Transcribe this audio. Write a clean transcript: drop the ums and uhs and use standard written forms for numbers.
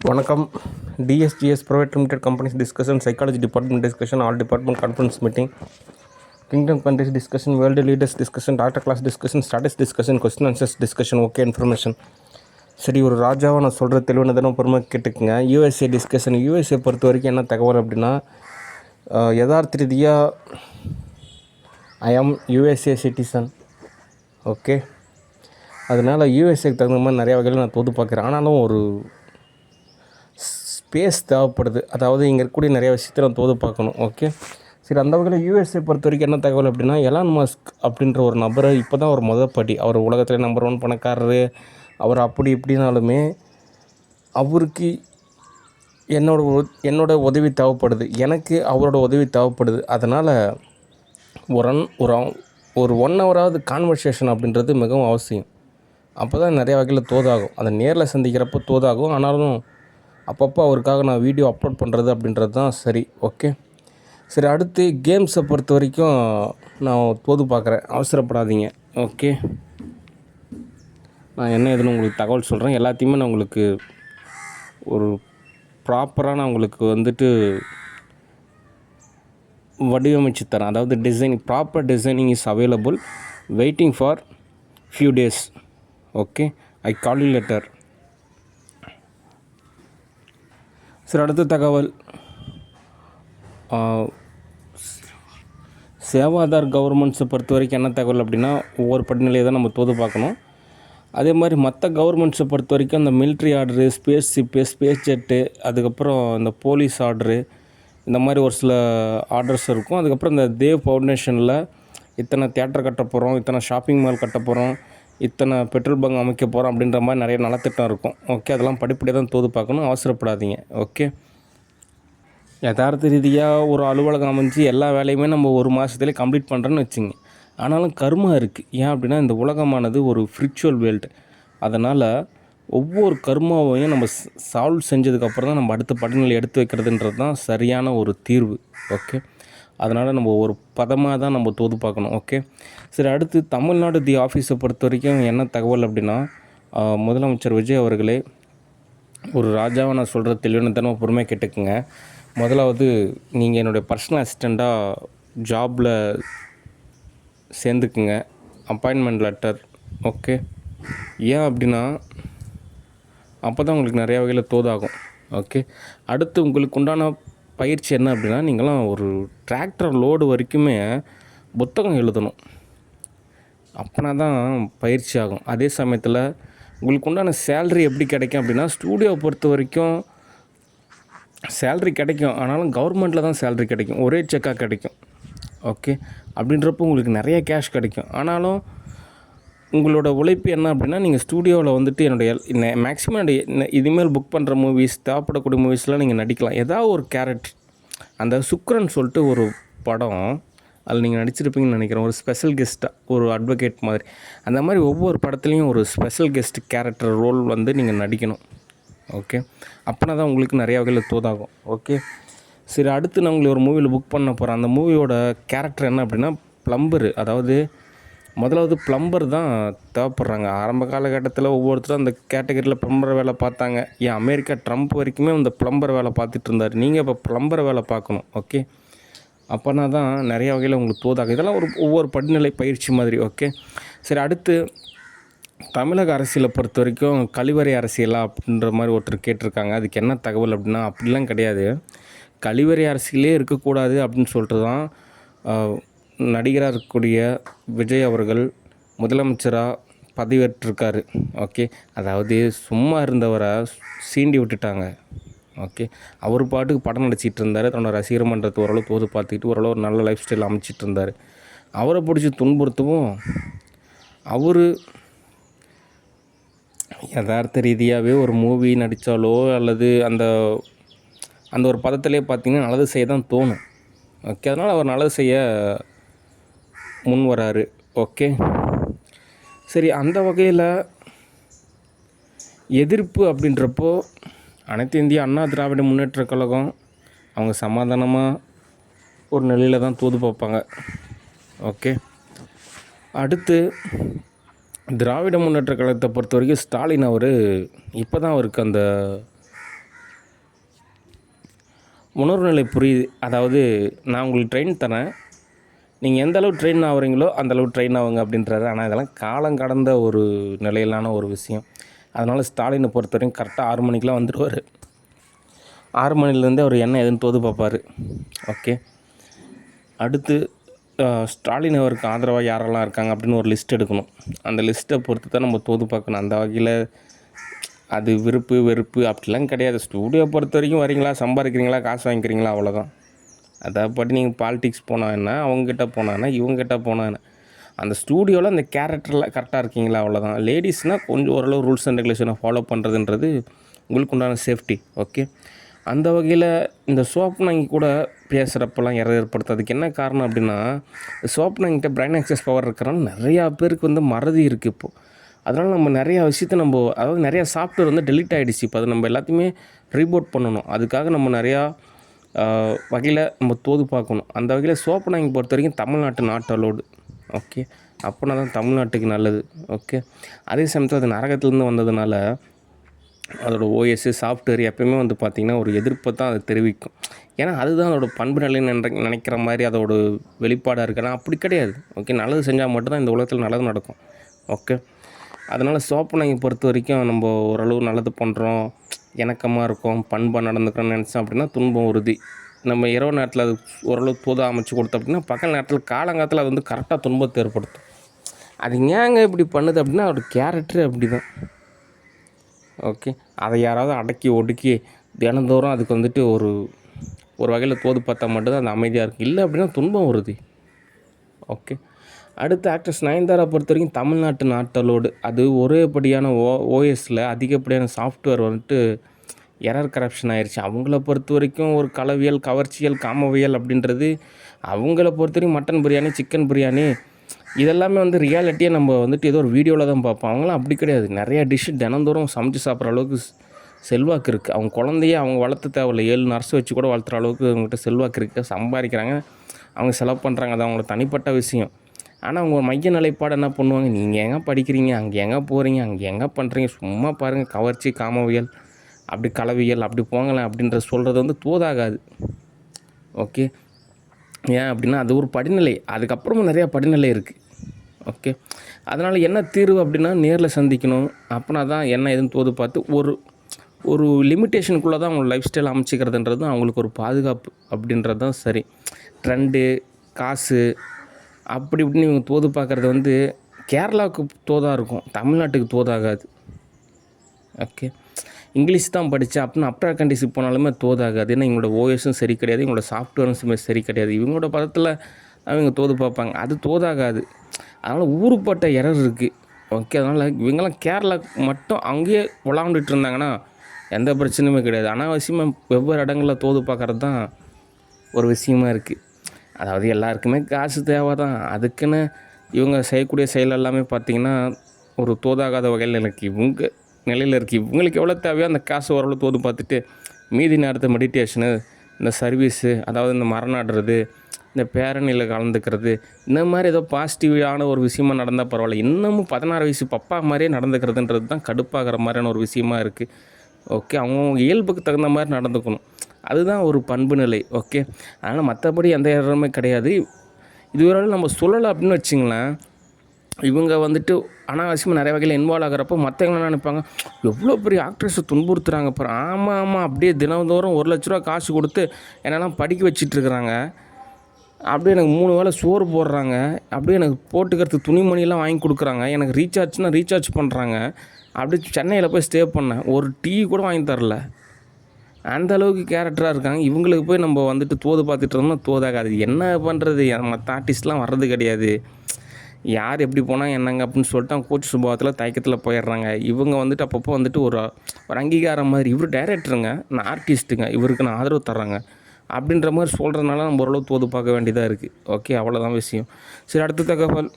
வணக்கம். DSGS private limited companies discussion, psychology department discussion, all department conference meeting, kingdom countries discussion, world leaders discussion, doctor class discussion, status discussion, question answers discussion. Okay information. சரி, ஒரு ராஜாவை நான் சொல்கிற தெளிவான தினம் பொறுமை கேட்டுக்குங்க. USA discussion. யூஎஸ்ஏ பொறுத்த வரைக்கும் என்ன தகவல் அப்படின்னா, யதார்த்த ரீதியாக ஐ ஆம் யூஎஸ்ஏ சிட்டிசன். ஓகே, அதனால் யூஎஸ்ஏக்கு தகுந்த மாதிரி நிறையா வகையில் நான் தோது பார்க்குறேன். ஆனாலும் ஒரு ஸ்பேஸ் தேவைப்படுது. அதாவது இங்கே இருக்கக்கூடிய நிறைய விஷயத்தை நான் தோது பார்க்கணும். ஓகே, சரி, அந்த வகையில் யூஎஸ்ஏ பொறுத்த வரைக்கும் என்ன தகவல் அப்படின்னா, எலான் மஸ்க் அப்படின்ற ஒரு நபரை இப்போ தான் ஒரு படி, அவர் உலகத்தில் நம்பர் 1 பணக்காரரு, அவர் அப்படி இப்படினாலுமே அவருக்கு என்னோட உதவி தேவைப்படுது, எனக்கு அவரோட உதவி தேவைப்படுது. அதனால் ஒரு 1 ஹவராவது கான்வர்சேஷன் அப்படின்றது மிகவும் அவசியம். அப்போ தான் நிறைய வகையில் தோதாகும். அதை நேரில் சந்திக்கிறப்போ தோதாகும். ஆனாலும் அப்பப்போ அவருக்காக நான் வீடியோ அப்லோட் பண்ணுறது அப்படின்றது தான் சரி. ஓகே, சரி, அடுத்து கேம்ஸை பொறுத்த வரைக்கும் நான் தோது பார்க்குறேன். அவசரப்படாதீங்க. ஓகே, நான் என்ன எதுன்னு உங்களுக்கு தகவல் சொல்கிறேன். எல்லாத்தையுமே நான் உங்களுக்கு ஒரு ப்ராப்பராக நான் உங்களுக்கு வடிவமைச்சு தரேன். அதாவது proper designing is available, waiting for few days. Okay, I call you letter. சரி, அடுத்த தகவல், சேவாதார் கவர்மெண்ட்ஸை பொறுத்த வரைக்கும் என்ன தகவல் அப்படின்னா, ஒவ்வொரு படிநிலையை தான் நம்ம தோது பார்க்கணும். அதே மாதிரி மற்ற கவர்மெண்ட்ஸை பொறுத்த வரைக்கும் அந்த military order, space ship, space jet, அதுக்கப்புறம் இந்த போலீஸ் ஆர்டரு, இந்த மாதிரி ஒரு சில ஆர்டர்ஸ் இருக்கும். அதுக்கப்புறம் இந்த தேவ் ஃபவுண்டேஷனில் இத்தனை தியேட்டர் கட்ட போகிறோம், இத்தனை ஷாப்பிங் மால் கட்ட போகிறோம், இத்தனை பெட்ரோல் பங்க் அமைக்க போகிறோம் அப்படின்ற மாதிரி நிறைய நலத்திட்டம் இருக்கும். ஓகே, அதெல்லாம் படிப்படியாக தான் தோது பார்க்கணும். அவசரப்படாதீங்க. ஓகே, யதார்த்த ரீதியாக ஒரு அலுவலகம் அமைஞ்சு எல்லா வேலையுமே நம்ம ஒரு மாதத்துலேயே கம்ப்ளீட் பண்ணுறோன்னு வச்சுங்க. ஆனாலும் கர்மா இருக்குது. ஏன் அப்படின்னா, இந்த உலகமானது ஒரு ஃப்ரிச்சுவல் வேர்ல்டு. அதனால் ஒவ்வொரு கர்மாவையும் நம்ம சால்வ் செஞ்சதுக்கப்புறம் தான் நம்ம அடுத்த படிநிலை எடுத்து வைக்கிறதுன்றது தான் சரியான ஒரு தீர்வு. ஓகே, அதனால் நம்ம ஒரு பதமாக தான் நம்ம தோது பார்க்கணும். ஓகே, சரி, அடுத்து தமிழ்நாடு தி ஆஃபீஸை பொறுத்த வரைக்கும் என்ன தகவல் அப்படின்னா, முதலமைச்சர் விஜய் அவர்களே, ஒரு ராஜாவை நான் சொல்கிற தெளிவான தினம் பொறுமையாக கேட்டுக்குங்க. முதலாவது, நீங்கள் என்னுடைய பர்சனல் அசிஸ்டண்ட்டாக ஜாபில் சேர்ந்துக்குங்க. Appointment letter. ஓகே, ஏன் அப்படின்னா அப்போ தான் உங்களுக்கு நிறையா வகையில் தோதாகும். ஓகே, அடுத்து உங்களுக்கு உண்டான பயிற்சி என்ன அப்படின்னா, நீங்களாம் ஒரு டிராக்டர் லோடு வரைக்குமே புத்தகம் எழுதணும். அப்படின்னா தான் பயிற்சி ஆகும். அதே சமயத்தில் உங்களுக்கு உண்டான சேல்ரி எப்படி கிடைக்கும் அப்படின்னா, ஸ்டூடியோவை பொறுத்த வரைக்கும் சேல்ரி கிடைக்கும். ஆனாலும் கவர்மெண்ட்டில் தான் சேல்ரி கிடைக்கும், ஒரே செக்காக கிடைக்கும். ஓகே, அப்படின்றப்போ உங்களுக்கு நிறைய கேஷ் கிடைக்கும். ஆனாலும் உங்களோட உழைப்பு என்ன அப்படின்னா, நீங்கள் ஸ்டூடியோவில் என்னுடைய மேக்ஸிமம் இதுமாரி புக் பண்ணுற மூவிஸ், தேவைப்படக்கூடிய மூவிஸ்லாம் நீங்கள் நடிக்கலாம். ஏதாவது ஒரு கேரக்டர், அந்த சுக்ரன் சொல்லிட்டு ஒரு படம், அதில் நீங்கள் நடிச்சிருப்பீங்கன்னு நினைக்கிறேன். ஒரு ஸ்பெஷல் கெஸ்ட்டாக, ஒரு அட்வொகேட் மாதிரி, அந்த மாதிரி ஒவ்வொரு படத்துலேயும் ஒரு ஸ்பெஷல் கெஸ்ட் கேரக்டர் ரோல் நீங்கள் நடிக்கணும். ஓகே, அப்படின்னா தான் உங்களுக்கு நிறையா வகையில் தோதாகும். ஓகே, சரி, அடுத்து நான் உங்களை ஒரு மூவியில் புக் பண்ண போகிறேன். அந்த மூவியோட கேரக்டர் என்ன அப்படின்னா, ப்ளம்பரு. அதாவது முதலாவது ப்ளம்பர் தான் தேவைப்படுறாங்க. ஆரம்ப காலகட்டத்தில் ஒவ்வொருத்தரும் அந்த கேட்டகரியில் ப்ளம்பர் வேலை பார்த்தாங்க. ஏன் அமெரிக்கா ட்ரம்ப் வரைக்குமே அந்த ப்ளம்பர் வேலை பார்த்துட்டு இருந்தார். நீங்கள் இப்போ ப்ளம்பர் வேலை பார்க்கணும். ஓகே, அப்போனா தான் நிறையா வகையில் உங்களுக்கு தோதாகும். இதெல்லாம் ஒவ்வொரு படிநிலை பயிற்சி மாதிரி. ஓகே, சரி, அடுத்து தமிழக அரசியலை பொறுத்த வரைக்கும் கழிவறை அரசியலா அப்படின்ற மாதிரி ஒருத்தர் கேட்டிருக்காங்க. அதுக்கு என்ன தகவல் அப்படின்னா, அப்படிலாம் கிடையாது. கழிவறை அரசியலே இருக்கக்கூடாது அப்படின்னு சொல்லிட்டு தான் நடிகராக இருக்கக்கூடிய விஜய் அவர்கள் முதலமைச்சராக பதவியேற்றிருக்காரு. ஓகே, அதாவது சும்மா இருந்தவரை சீண்டி விட்டுட்டாங்க. ஓகே, அவர் பாட்டுக்கு படம் நடிச்சிட்டு இருந்தார். தன்னோட ரசிகர் மன்றத்தை ஓரளவு தோது பார்த்துக்கிட்டு ஓரளவு ஒரு நல்ல லைஃப் ஸ்டைல் அமைச்சிட்டு இருந்தார். அவரை பிடிச்சி துன்புறுத்தவும் அவர் யதார்த்த ரீதியாகவே ஒரு மூவி நடித்தாலோ அல்லது அந்த ஒரு பதத்திலே பார்த்திங்கன்னா நல்லது செய்ய தான் தோணும். ஓகே, அதனால் அவர் நல்லது செய்ய முன் வராரு. ஓகே, சரி, அந்த வகையில் எதிர்ப்பு அப்படின்றப்போ அனைத்து இந்திய அண்ணா திராவிட முன்னேற்ற கழகம் அவங்க சமாதானமாக ஒரு நிலையில் தான் தோது பார்ப்பாங்க. ஓகே, அடுத்து திராவிட முன்னேற்ற கழகத்தை பொறுத்த வரைக்கும் ஸ்டாலின் அவர் இப்போ தான் அவருக்கு அந்த உணர்வு நிலை புரியுது. அதாவது நான் உங்களுக்கு ட்ரெயின் தரேன், நீங்கள் எந்த அளவு ட்ரெயின் ஆகுறீங்களோ அந்தளவு ட்ரெயின் ஆகுங்க அப்படின்றாரு. ஆனால் இதெல்லாம் காலம் கடந்த ஒரு நிலையிலான ஒரு விஷயம். அதனால் ஸ்டாலினை பொறுத்தவரைக்கும் கரெக்டாக 6 மணிக்கெலாம் வந்துடுவார். 6 மணிலேருந்தே அவர் என்ன எதுன்னு தோது பார்ப்பார். ஓகே, அடுத்து ஸ்டாலின் அவருக்கு ஆதரவாக யாரெல்லாம் இருக்காங்க அப்படின்னு ஒரு லிஸ்ட் எடுக்கணும். அந்த லிஸ்ட்டை பொறுத்து தான் நம்ம தோது பார்க்கணும். அந்த வகையில் அது விருப்பு வெறுப்பு அப்படிலாம் கிடையாது. ஸ்டூடியோ பொறுத்த வரைக்கும் வரீங்களா, சம்பாதிக்கிறீங்களா, காசு வாங்கிக்கிறீங்களா, அவ்வளோதான். அதைப்படி நீங்கள் பாலிடிக்ஸ் போனால் என்ன, அவங்ககிட்ட போனால் என்ன, இவங்ககிட்ட போனால் என்ன, அந்த ஸ்டூடியோவில் அந்த கேரக்டரில் கரெக்டாக இருக்கீங்களா, அவ்வளோதான். லேடிஸ்னால் கொஞ்சம் ஓரளவு ரூல்ஸ் அண்ட் ரெகுலேஷனை ஃபாலோ பண்ணுறதுன்றது உங்களுக்கு உண்டான சேஃப்டி. ஓகே, அந்த வகையில் இந்த சோப்னாங்கி கூட பேசுகிறப்பெல்லாம் ஏற்படுத்துறதுக்கு என்ன காரணம் அப்படின்னா, சோப்னாங்கிட்ட பிரைன் ஆக்சஸ் பவர் இருக்கிறனால நிறையா பேருக்கு வந்து மறதி இருக்குது இப்போது. அதனால் நம்ம நிறையா விஷயத்த அதாவது நிறையா சாஃப்ட்வேர் வந்து டெலீட் ஆகிடுச்சு. இப்போ அது நம்ம எல்லாத்தையுமே ரீபோட் பண்ணணும். அதுக்காக நம்ம நிறையா வகையில் நம்ம தோது பார்க்கணும். அந்த வகையில் சோப்னாங்கி பொறுத்த வரைக்கும் தமிழ்நாட்டு நாட் அலோடு. ஓகே, அப்போனா தான் தமிழ்நாட்டுக்கு நல்லது. ஓகே, அதே சமயத்தில் அது நரகத்துலேருந்து வந்ததுனால அதோட ஓஎஸ்ஸு சாஃப்ட்வேர் எப்போயுமே வந்து பார்த்திங்கன்னா ஒரு எதிர்ப்பை தான் அது தெரிவிக்கும். ஏன்னா அதுதான் அதோடய பண்பு நிலைன்னு நினைக்கிற மாதிரி அதோட வெளிப்பாடாக இருக்குன்னா அப்படி கிடையாது. ஓகே, நல்லது செஞ்சால் மட்டும்தான் இந்த உலகத்தில் நல்லது நடக்கும். ஓகே, அதனால் சோப்னாங்கி பொறுத்த வரைக்கும் நம்ம ஓரளவு நல்லது பண்ணுறோம், இணக்கமாக இருக்கும், பண்பாக நடந்துக்கிறோன்னு நினச்சோம் அப்படின்னா துன்பம் உறுதி. நம்ம இரவு நேரத்தில் அது ஓரளவு தோதா அமைச்சு கொடுத்தோம் அப்படின்னா பகல் நேரத்தில் காலங்காலத்தில் அது வந்து கரெக்டாக துன்பத்தை ஏற்படுத்தும். அது ஏங்க இப்படி பண்ணுது அப்படின்னா அதோட கேரக்டரு அப்படி தான். ஓகே, அதை யாராவது அடக்கி ஒடுக்கி தினந்தோறும் அதுக்கு வந்துட்டு ஒரு வகையில் தோது பார்த்தா மட்டும்தான் அது அமைதியாக இருக்குது. இல்லை அப்படின்னா துன்பம் வருது. ஓகே, அடுத்த ஆக்ட்ரஸ் நயன்தாரா பொறுத்த வரைக்கும் தமிழ்நாட்டு நாட்டலோடு அது ஒரேபடியான ஓஎஸில் அதிகப்படியான சாஃப்ட்வேர் வந்துட்டு எரர் கரப்ஷன் ஆயிடுச்சு. அவங்கள பொறுத்த வரைக்கும் ஒரு கலவியல், கவர்ச்சியல், காமவியல் அப்படின்றது அவங்கள பொறுத்த வரைக்கும் மட்டன் பிரியாணி, சிக்கன் பிரியாணி இதெல்லாமே வந்து ரியாலிட்டியாக நம்ம வந்துட்டு ஏதோ ஒரு வீடியோவில் தான் பார்ப்போம். அவங்களாம் அப்படி கிடையாது. நிறையா டிஷ்ஷு தினந்தோறும் சமைச்சு சாப்பிட்ற அளவுக்கு செல்வாக்கு இருக்குது. அவங்க குழந்தையே அவங்க வளர்த்த தேவையில்லை, 7 நர்ஸ் வச்சு கூட வளர்த்துற அளவுக்கு அவங்ககிட்ட செல்வாக்கு இருக்குது. சம்பாதிக்கிறாங்க, அவங்க செலவு பண்ணுறாங்க, அது அவங்களோட தனிப்பட்ட விஷயம். ஆனால் அவங்க மைய நிலைப்பாடு என்ன பண்ணுவாங்க, நீங்கள் எங்கே படிக்கிறீங்க, அங்கே எங்கே போகிறீங்க, அங்கே எங்கே பண்ணுறீங்க, சும்மா பாருங்கள், கவர்ச்சி, காமவியல், அப்படி கலவியல், அப்படி போங்களேன் அப்படின்ற சொல்கிறது வந்து தோதாகாது. ஓகே, ஏன் அப்படின்னா அது ஒரு படிநிலை, அதுக்கப்புறமும் நிறையா படிநிலை இருக்குது. ஓகே, அதனால் என்ன தீர்வு அப்படின்னா நேரில் சந்திக்கணும். அப்படின்னா தான் என்ன எதுன்னு தோது பார்த்து ஒரு லிமிட்டேஷனுக்குள்ளே தான் அவங்க லைஃப் ஸ்டைல் அமைச்சிக்கிறதுன்றது அவங்களுக்கு ஒரு பாதுகாப்பு அப்படின்றது தான் சரி. ட்ரெண்டு, காசு அப்படி இப்படின்னு இவங்க தோது பார்க்குறது வந்து கேரளாவுக்கு தோதாக இருக்கும், தமிழ்நாட்டுக்கு தோதாகாது. ஓகே, இங்கிலீஷ் தான் படித்தேன் அப்படின்னு அப்ரா கண்ட்ரிஸுக்கு போனாலுமே தோதாகாது. ஏன்னா இவங்களோட ஓஎஸும் சரி கிடையாது, இவங்களோட சாஃப்ட்வேரும் சரி கிடையாது. இவங்களோட பதத்தில் அவங்க தோது பார்ப்பாங்க, அது தோதாகாது. அதனால் ஊருப்பட்ட எரர் இருக்குது. ஓகே, அதனால் இவங்கெல்லாம் கேரளா மட்டும் அங்கேயே விளாண்டுட்டு இருந்தாங்கன்னா எந்த பிரச்சனையுமே கிடையாது. அனாவசியமாக வெவ்வேறு இடங்களில் தோது பார்க்குறது தான் ஒரு விஷயமா இருக்குது. அதாவது எல்லாருக்குமே காசு தேவை தான். அதுக்குன்னு இவங்க செய்யக்கூடிய செயல் எல்லாமே பார்த்திங்கன்னா ஒரு தோதாகாத வகையில் எனக்கு இவங்க நிலையில் இருக்குது. இவங்களுக்கு எவ்வளோ தேவையோ அந்த காசு ஓரளவு தோது பார்த்துட்டு மீதி நேரத்தை மெடிடேஷனு, இந்த சர்வீஸு, அதாவது இந்த மரம் நடுறது, இந்த பேரணியில் கலந்துக்கிறது, இந்த மாதிரி ஏதோ பாசிட்டிவான ஒரு விஷயமா நடந்தால் பரவாயில்ல. இன்னமும் 16 வயசு பப்பா மாதிரியே நடந்துக்கிறதுன்றது தான் கடுப்பாகிற மாதிரியான ஒரு விஷயமா இருக்குது. ஓகே, அவங்கவுங்க இயல்புக்கு தகுந்த மாதிரி நடந்துக்கணும், அதுதான் ஒரு பண்பு நிலை. ஓகே, அதனால் மற்றபடி எந்த இடமே கிடையாது. இதுவரை நம்ம சொல்லலை அப்படின்னு வச்சிங்களேன், இவங்க வந்துட்டு அனாவசியமாக நிறைய வகையில் இன்வால்வ் ஆகிறப்போ மற்றவங்க என்ன நினைப்பாங்க, எவ்வளோ பெரிய ஆக்ட்ரஸை துன்புறுத்துகிறாங்க பாரு. ஆமாம், அப்படியே தினந்தோறும் 1 லட்ச ரூபா காசு கொடுத்து என்னெல்லாம் படிக்க வச்சிட்ருக்குறாங்க, அப்படியே எனக்கு 3 வேளை சோறு போடுறாங்க, அப்படியே எனக்கு போட்டுக்கிறதுக்கு துணிமணிலாம் வாங்கி கொடுக்குறாங்க, எனக்கு ரீசார்ஜ் பண்ணுறாங்க, அப்படியே சென்னையில் போய் ஸ்டே பண்ணேன், ஒரு டீ கூட வாங்கி தரல, அந்த அளவுக்கு கேரக்டராக இருக்காங்க. இவங்களுக்கு போய் நம்ம வந்துட்டு தோது பார்த்துட்டு இருந்தோம்னா தோதாகாது. என்ன பண்ணுறது, மற்ற ஆர்டிஸ்ட்லாம் வர்றது கிடையாது. யார் எப்படி போனால் என்னங்க அப்படின்னு சொல்லிட்டு அவங்க கோச் சுபாவத்தில் தயக்கத்தில் போயிடுறாங்க. இவங்க வந்துட்டு அப்பப்போ வந்துட்டு ஒரு அங்கீகாரம் மாதிரி, இவர் டைரக்டருங்க, நான் ஆர்டிஸ்ட்டுங்க, இவருக்கு நான் ஆதரவு தர்றாங்க அப்படின்ற மாதிரி சொல்கிறதுனால நம்ம ஓரளவு தோது பார்க்க வேண்டியதாக இருக்குது. ஓகே, அவ்வளோதான் விஷயம். சரி, அடுத்த தகவல்.